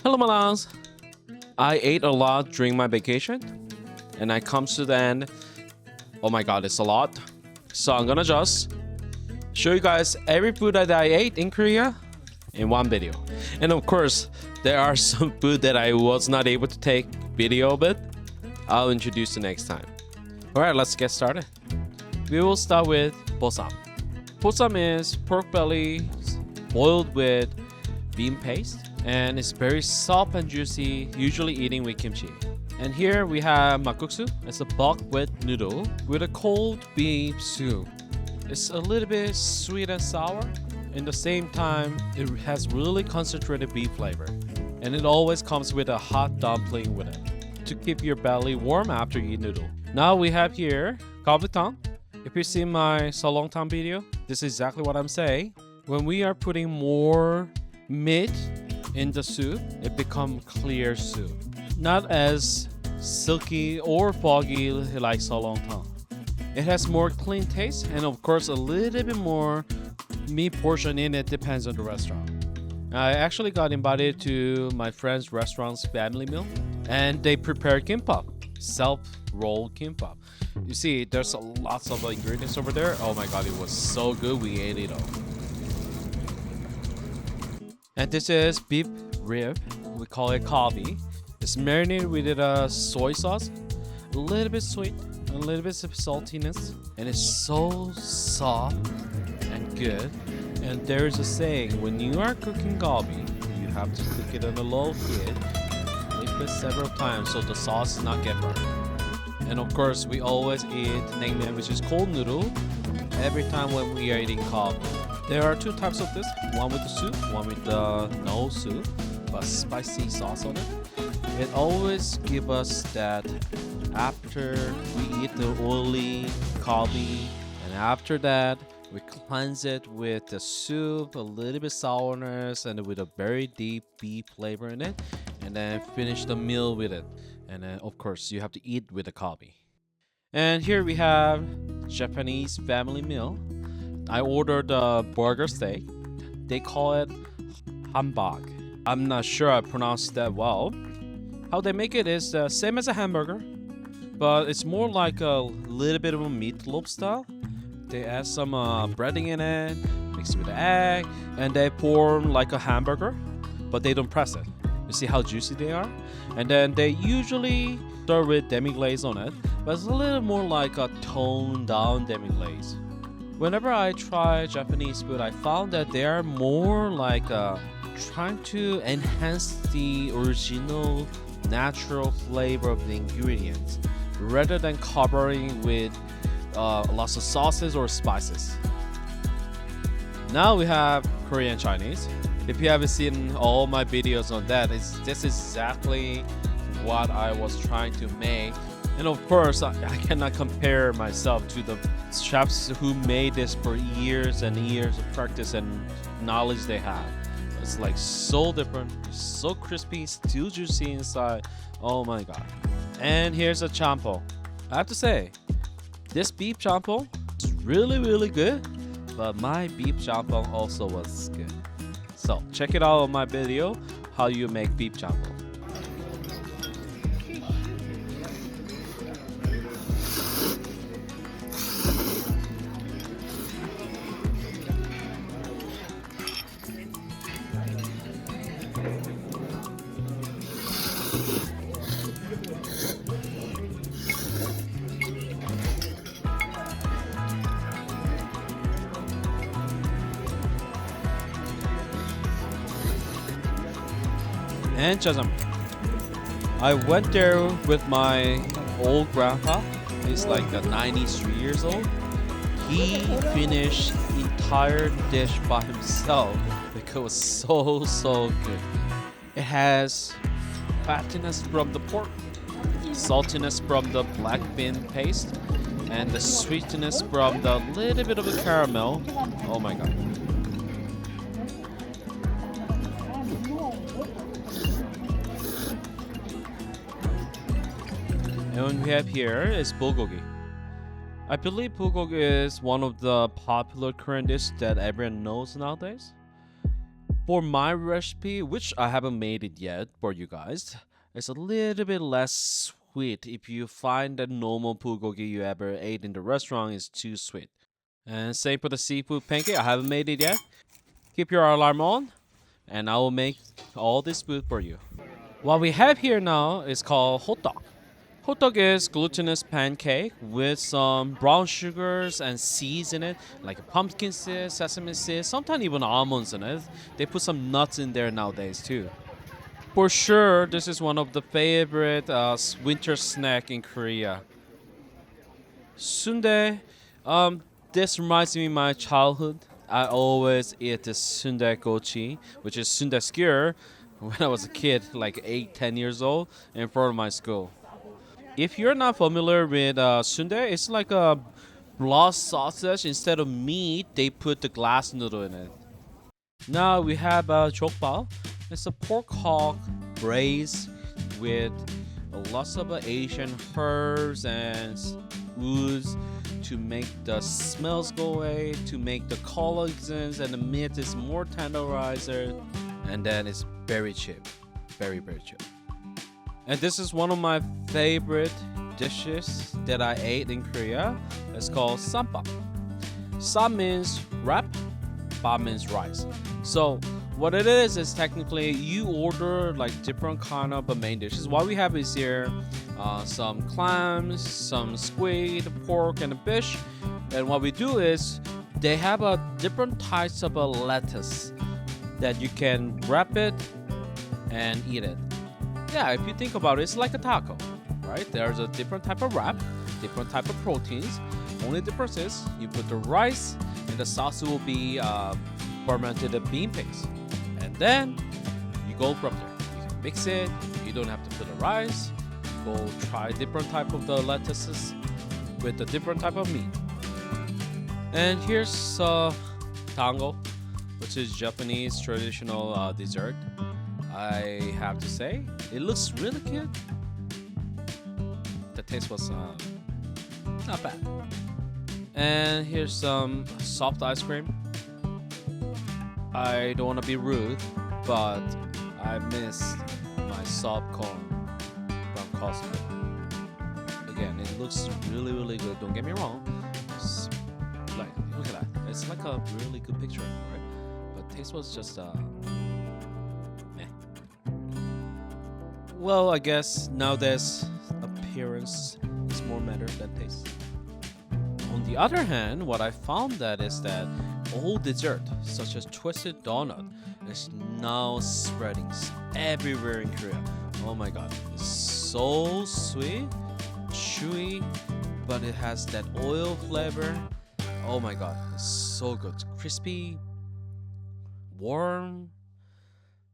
Hello, Malangs. I ate a lot during my vacation, and I come to the end. Oh my god, it's a lot. So I'm gonna just show you guys every food that I ate in Korea in one video. And of course, there are some food that I was not able to take video of it. I'll introduce you next time. Alright, let's get started. We will start with bosam. Bosam is pork belly boiled with bean paste, and it's very soft and juicy, usually eating with kimchi. And here we have makguksu. It's a bok with noodle with a cold beef soup. It's a little bit sweet and sour. In the same time, it has really concentrated beef flavor. And it always comes with a hot dumpling with it to keep your belly warm after you eat noodle. Now we have here galbukang. If you see my Salongtang video, this is exactly what I'm saying. When we are putting more meat in the soup, it becomes clear soup. Not as silky or foggy like Salongtang. It has more clean taste and of course a little bit more meat portion in it, depends on the restaurant. I actually got invited to my friend's restaurant's family meal and they prepared kimbap, self-rolled kimbap. You see, there's lots of ingredients over there. Oh my god, it was so good, we ate it all. And this is beef rib, we call it kalbi. It's marinated with a soy sauce, a little bit sweet, a little bit of saltiness, and it's so soft and good. And there's a saying, when you are cooking galbi, you have to cook it on a low heat, flip it several times so the sauce does not get burned. And of course, we always eat naengmyeon, which is cold noodle, every time when we are eating galbi. There are two types of this, one with the soup, one with the no soup, but spicy sauce on it. It always gives us that after we eat the oily galbi, and after that we cleanse it with the soup, a little bit sourness, and with a very deep beef flavor in it, and then finish the meal with it. And then of course you have to eat with the galbi. And here we have Japanese family meal. I ordered a burger steak. They call it hanbok. I'm not sure I pronounced that well. How they make it is the same as a hamburger, but it's more like a little bit of a meatloaf style. They add some breading in it, mix it with the egg, and they pour like a hamburger, but they don't press it. You see how juicy they are? And then they usually start with demi-glaze on it, but it's a little more like a toned down demi-glaze. Whenever I try Japanese food, I found that they are more like trying to enhance the original natural flavor of the ingredients rather than covering with lots of sauces or spices. Now we have Korean Chinese. If you haven't seen all my videos on that, this is exactly what I was trying to make. And of course, I cannot compare myself to the chefs who made this for years and years of practice and knowledge they have. It's like so different, so crispy, still juicy inside. Oh my god. And here's a champo. I have to say, this beef champo is really good, but my beef champo also was good. So check it out on my video, how you make beef champo. And jajangmyeon. I went there with my old grandpa. He's like 93 years old. He finished entire dish by himself because it was so good. It has fattiness from the pork, saltiness from the black bean paste, and the sweetness from the little bit of the caramel. Oh my god. And what we have here is bulgogi. I believe bulgogi is one of the popular Korean dishes that everyone knows nowadays. For my recipe, which I haven't made it yet for you guys, it's a little bit less sweet if you find the normal bulgogi you ever ate in the restaurant is too sweet. And same for the seafood pancake, I haven't made it yet. Keep your alarm on, and I will make all this food for you. What we have here now is called hot dog. Hot dog is glutinous pancake with some brown sugars and seeds in it, like pumpkin seeds, sesame seeds, sometimes even almonds in it. They put some nuts in there nowadays too. For sure, this is one of the favorite winter snack in Korea. Sundae, this reminds me of my childhood. I always eat this sundae gochi, which is sundae skewer, when I was a kid, like 8, 10 years old, in front of my school. If you're not familiar with sundae, it's like a blood sausage. Instead of meat, they put the glass noodle in it. Now we have jokbal. It's a pork hog braised with lots of Asian herbs and woods to make the smells go away, to make the collagens and the meat is more tenderizer, and then it's very cheap, very very cheap. And this is one of my favorite dishes that I ate in Korea. It's called sambal. Sam means wrap, ba means rice. So what it is technically you order like different kind of main dishes. What we have is here some clams, some squid, pork, and a fish. And what we do is they have a different types of lettuce that you can wrap it and eat it. Yeah, if you think about it, it's like a taco, right? There's a different type of wrap, different type of proteins. Only difference is you put the rice and the sauce will be fermented bean paste. And then you go from there. You can mix it. You don't have to put the rice. Go try different type of the lettuces with a different type of meat. And here's tango, which is Japanese traditional dessert. I have to say, it looks really good. The taste was not bad. And here's some soft ice cream. I don't want to be rude, but I missed my soft cone from Costco. Again, it looks really, really good. Don't get me wrong. It's like, look at that. It's like a really good picture, right? But taste was just meh. Well, I guess nowadays appearance is more matter than taste. On the other hand, what I found that is that all dessert, such as twisted donut, is now spreading everywhere in Korea. Oh my god, it's so sweet, chewy, but it has that oil flavor. Oh my god, it's so good. Crispy, warm.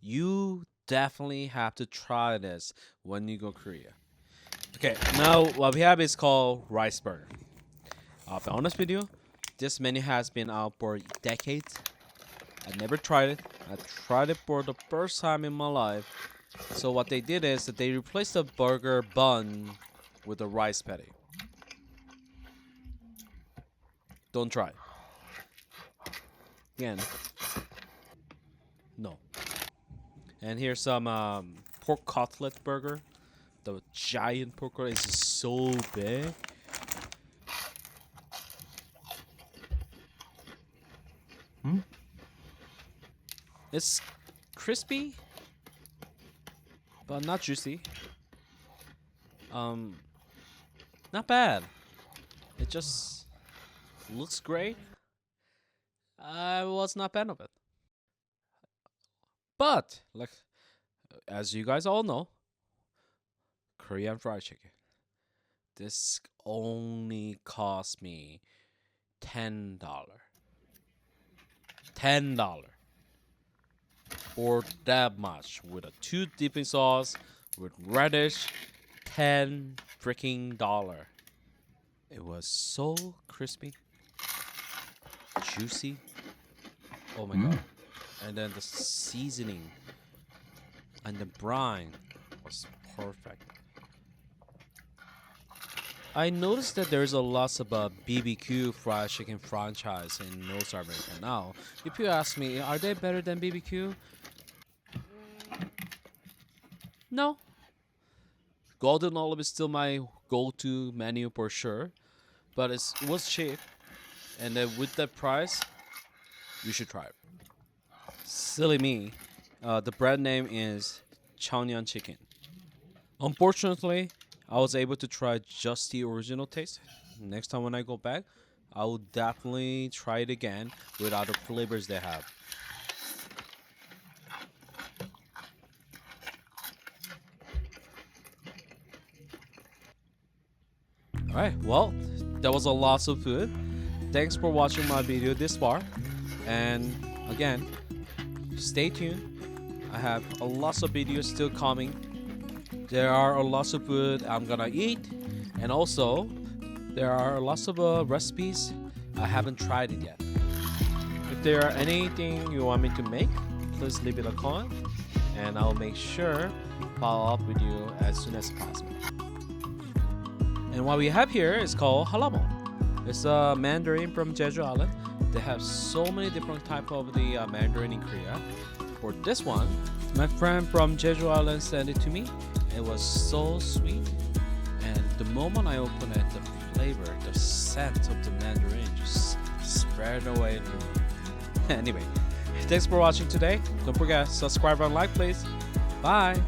You definitely have to try this when you go Korea. Okay, now what we have is called rice burger. I'll be honest with you, this menu has been out for decades. I never tried it. I tried it for the first time in my life. So what they did is that they replaced the burger bun with a rice patty. Don't try. Again, no. And here's some pork cutlet burger. The giant pork cutlet is so big. It's crispy, but not juicy. Not bad. It just looks great. I was not a fan of it. But like, as you guys all know, Korean fried chicken. This only cost me $10. $10. Or that much with a 2 dipping sauce with radish. $10 freaking. It was so crispy, juicy. Oh my god. And then the seasoning and the brine was perfect. I noticed that there's a lot of BBQ fried chicken franchise in North America now. If you ask me, are they better than BBQ? No. Golden Olive is still my go-to menu for sure, but it was cheap, and then with that price, you should try it. Silly me. The brand name is Cheongyang Chicken. Unfortunately, I was able to try just the original taste. Next time when I go back, I will definitely try it again with other flavors they have. Alright, well, that was a lot of food. Thanks for watching my video this far. And again, stay tuned. I have a lot of videos still coming. There are a lot of food I'm gonna eat. And also, there are a lot of recipes I haven't tried it yet. If there are anything you want me to make, please leave it a comment. And I'll make sure follow up with you as soon as possible. And what we have here is called halamo. It's a mandarin from Jeju Island. They have so many different type of the mandarin in Korea. For this one, my friend from Jeju Island sent it to me. It was so sweet, and the moment I opened it, the flavor, the scent of the mandarin just spread away. Anyway, thanks for watching today. Don't forget, subscribe and like, please. Bye.